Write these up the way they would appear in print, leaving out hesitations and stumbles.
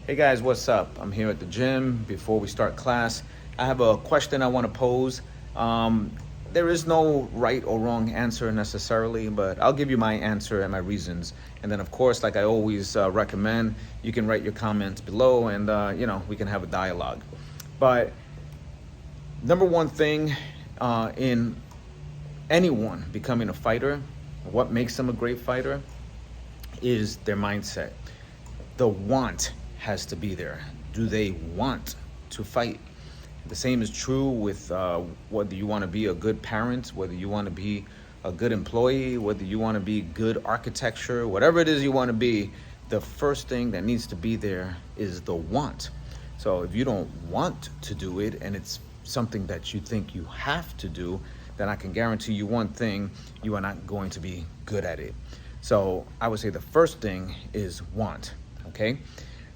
Hey guys, what's up? I'm here at the gym. Before we start class, I have a question I want to pose. Um, there is no right or wrong answer necessarily, but I'll give you my answer and my reasons. And then, of course, like I always recommend, you can write your comments below and, we can have a dialogue. But number one thing in anyone becoming a fighter, what makes them a great fighter, is their mindset. The want has to be there. Do they want to fight? The same is true with whether you want to be a good parent, whether you want to be a good employee, whether you want to be good architecture, whatever it is you want to be, the first thing that needs to be there is the want. So if you don't want to do it and it's something that you think you have to do, then I can guarantee you one thing, you are not going to be good at it. So I would say the first thing is want, okay?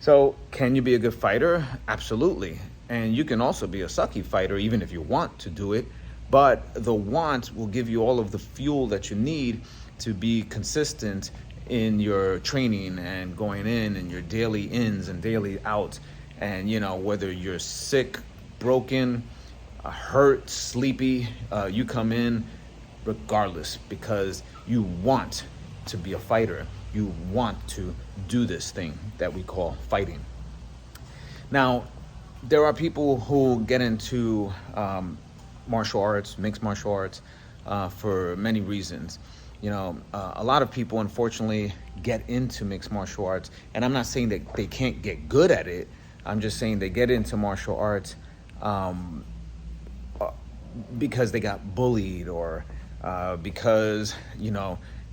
So can you be a good fighter? Absolutely. And you can also be a sucky fighter even if you want to do it, but the want will give you all of the fuel that you need to be consistent in your training and going in and your daily ins and daily outs. And whether you're sick, broken, hurt, sleepy, you come in regardless because you want to be a fighter. You want to do this thing that we call fighting. Now, there are people who get into martial arts, mixed martial arts, for many reasons. A lot of people, unfortunately, get into mixed martial arts, and I'm not saying that they can't get good at it. I'm just saying they get into martial arts because they got bullied or because,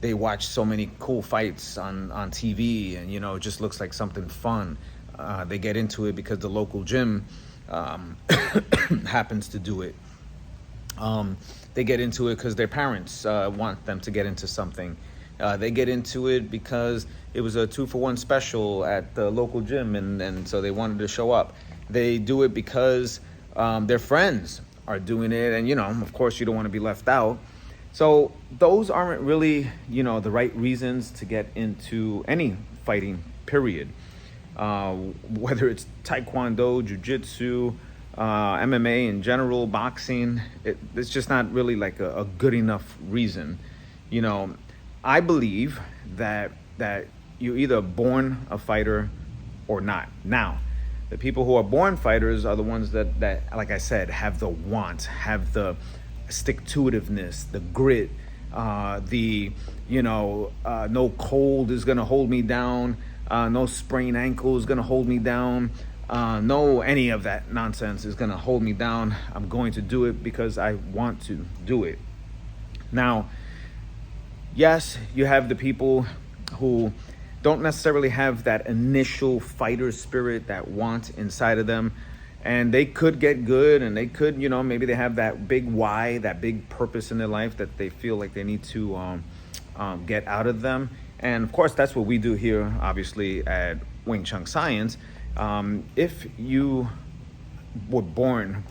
they watch so many cool fights on TV and, it just looks like something fun. They get into it because the local gym happens to do it. They get into it because their parents want them to get into something. They get into it because it was a 2-for-1 special at the local gym and so they wanted to show up. They do it because their friends are doing it and, of course you don't want to be left out. So those aren't really, the right reasons to get into any fighting, period. Whether it's Taekwondo, Jiu-Jitsu, MMA in general, boxing, it's just not really like a good enough reason. I believe that you're either born a fighter or not. Now, the people who are born fighters are the ones that like I said, have the want, have the stick-to-itiveness, the grit, no cold is gonna hold me down, no sprained ankle is gonna hold me down, no any of that nonsense is gonna hold me down. I'm going to do it because I want to do it. Now, yes, you have the people who don't necessarily have that initial fighter spirit, that want inside of them. And they could get good and they could, maybe they have that big why, that big purpose in their life that they feel like they need to get out of them. And of course, that's what we do here, obviously, at Wing Chun Science. If you were born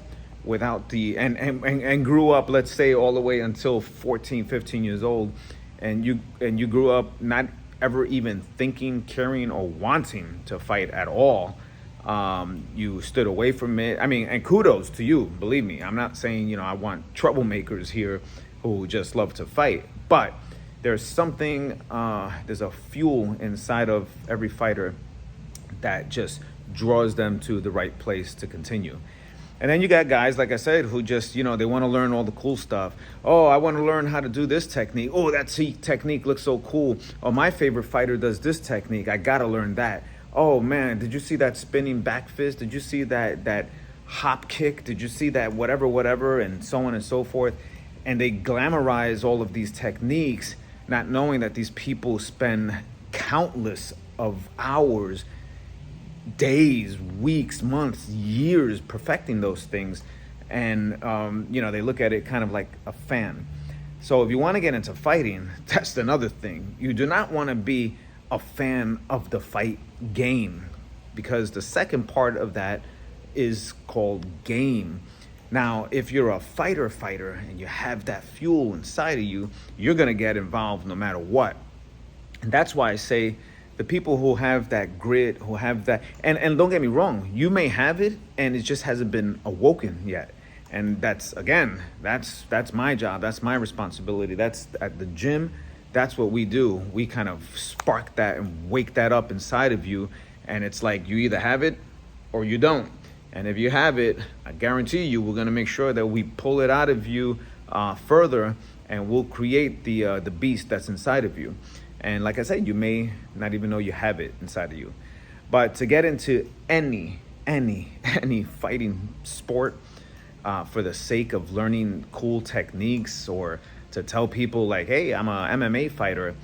without and grew up, let's say all the way until 14, 15 years old, and you grew up not ever even thinking, caring, or wanting to fight at all, you stood away from it. I mean, and kudos to you, believe me. I'm not saying, I want troublemakers here who just love to fight, but there's something, there's a fuel inside of every fighter that just draws them to the right place to continue. And then you got guys, like I said, who just, they want to learn all the cool stuff. Oh, I want to learn how to do this technique. Oh, that technique looks so cool. Oh, my favorite fighter does this technique. I got to learn that. Oh man, did you see that spinning back fist? Did you see that hop kick? Did you see that whatever, and so on and so forth? And they glamorize all of these techniques, not knowing that these people spend countless of hours, days, weeks, months, years perfecting those things. And, they look at it kind of like a fan. So if you want to get into fighting, that's another thing. You do not want to be a fan of the fight game, because the second part of that is called game. Now, if you're a fighter and you have that fuel inside of you, you're going to get involved no matter what. And that's why I say the people who have that grit, who have that, and don't get me wrong, you may have it and it just hasn't been awoken yet. And that's, again, that's my job, that's my responsibility. That's at the gym. That's what we do. We kind of spark that and wake that up inside of you. And it's like you either have it or you don't. And if you have it, I guarantee you, we're gonna make sure that we pull it out of you further, and we'll create the beast that's inside of you. And like I said, you may not even know you have it inside of you. But to get into any fighting sport for the sake of learning cool techniques, or to tell people like, hey, I'm a MMA fighter,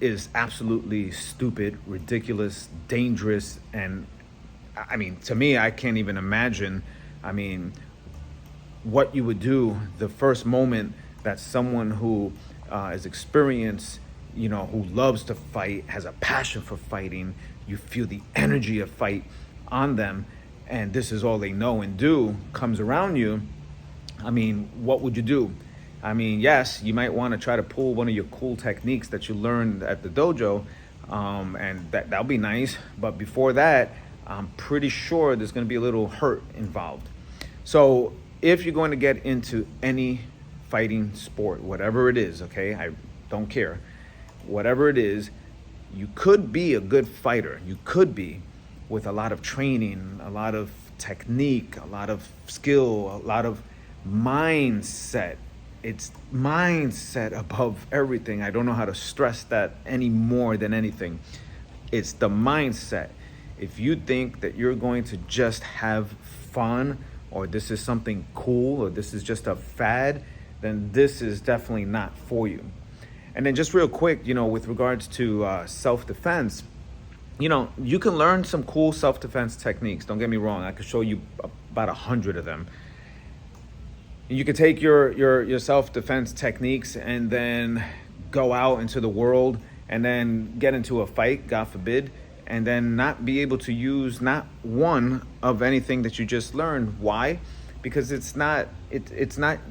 is absolutely stupid, ridiculous, dangerous. And I mean, to me, I can't even imagine, what you would do the first moment that someone who is experienced, who loves to fight, has a passion for fighting, you feel the energy of fight on them, and this is all they know and do, comes around you. What would you do? Yes, you might want to try to pull one of your cool techniques that you learned at the dojo, and that'll be nice. But before that, I'm pretty sure there's going to be a little hurt involved. So if you're going to get into any fighting sport, whatever it is, okay, I don't care, whatever it is, you could be a good fighter. You could be, with a lot of training, a lot of technique, a lot of skill, a lot of mindset. It's mindset above everything. I don't know how to stress that any more than anything. It's the mindset. If you think that you're going to just have fun, or this is something cool, or this is just a fad, then this is definitely not for you. And then just real quick, with regards to self-defense, you can learn some cool self-defense techniques. Don't get me wrong. I could show you about 100 of them. You could take your self-defense techniques and then go out into the world and then get into a fight, God forbid, and then not be able to use not one of anything that you just learned. Why? Because it's not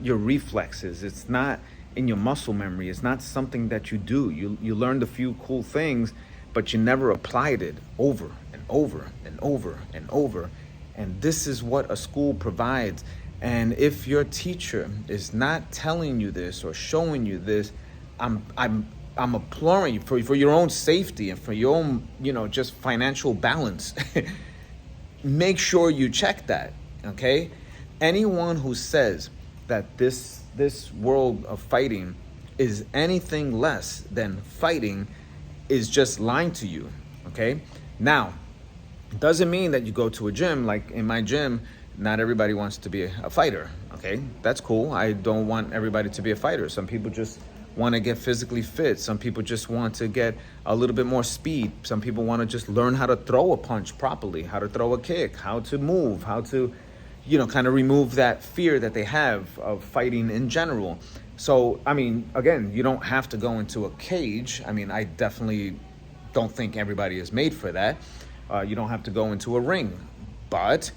your reflexes. It's not in your muscle memory. It's not something that you do. You learned a few cool things, but you never applied it over and over and over and over. And this is what a school provides. And if your teacher is not telling you this or showing you this, I'm imploring you for your own safety and for your own, just financial balance. Make sure you check that, okay? Anyone who says that this world of fighting is anything less than fighting is just lying to you, okay? Now, it doesn't mean that you go to a gym. Like in my gym, not everybody wants to be a fighter, okay? That's cool. I don't want everybody to be a fighter. Some people just want to get physically fit. Some people just want to get a little bit more speed. Some people want to just learn how to throw a punch properly, how to throw a kick, how to move, how to, kind of remove that fear that they have of fighting in general. So, again, you don't have to go into a cage. I definitely don't think everybody is made for that. You don't have to go into a ring, but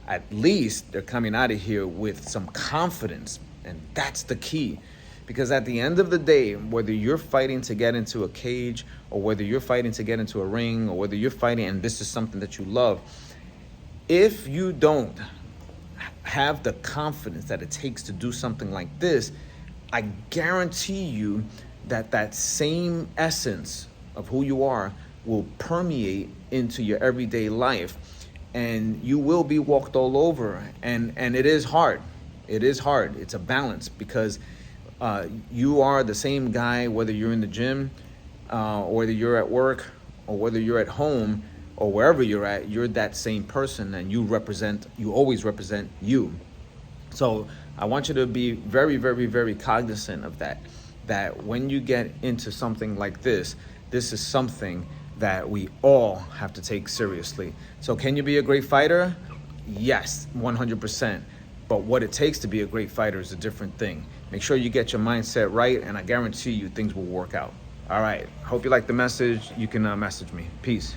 at least they're coming out of here with some confidence, and that's the key. Because at the end of the day, whether you're fighting to get into a cage, or whether you're fighting to get into a ring, or whether you're fighting and this is something that you love, if you don't have the confidence that it takes to do something like this, I guarantee you that same essence of who you are will permeate into your everyday life, and you will be walked all over. And it is hard. It is hard. It's a balance, because you are the same guy whether you're in the gym, or whether you're at work, or whether you're at home, or wherever you're at. You're that same person, and you always represent you. So I want you to be very, very, very cognizant of that when you get into something like this is something that we all have to take seriously. So can you be a great fighter? Yes, 100%. But what it takes to be a great fighter is a different thing. Make sure you get your mindset right, and I guarantee you things will work out. All right. Hope you like the message. You can message me. Peace.